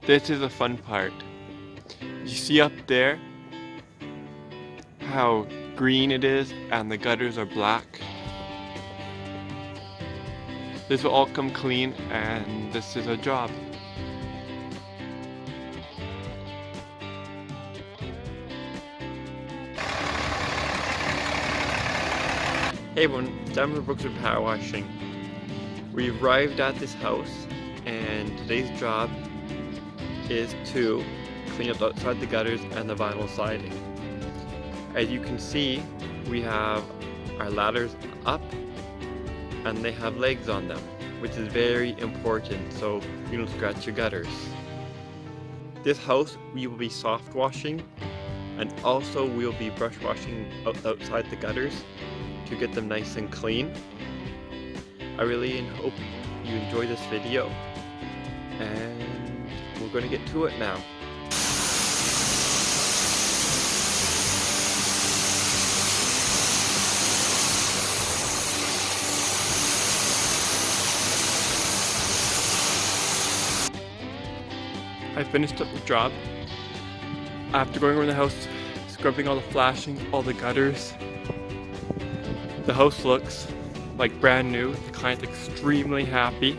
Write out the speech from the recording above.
This is the fun part. You see up there how green it is and the gutters are black? This will all come clean and this is our job. Hey everyone, it's time for Brookswood PowerWashing. We arrived at this house and today's job is to clean up outside the gutters and the vinyl siding. As you can see, we have our ladders up and they have legs on them, which is very important so you don't scratch your gutters. This house we will be soft washing and also we will be brush washing outside the gutters to get them nice and clean. I really hope you enjoy this video and we're going to get to it now. I finished up the job. After going around the house, scrubbing all the flashing, all the gutters, the house looks like brand new. The client's extremely happy.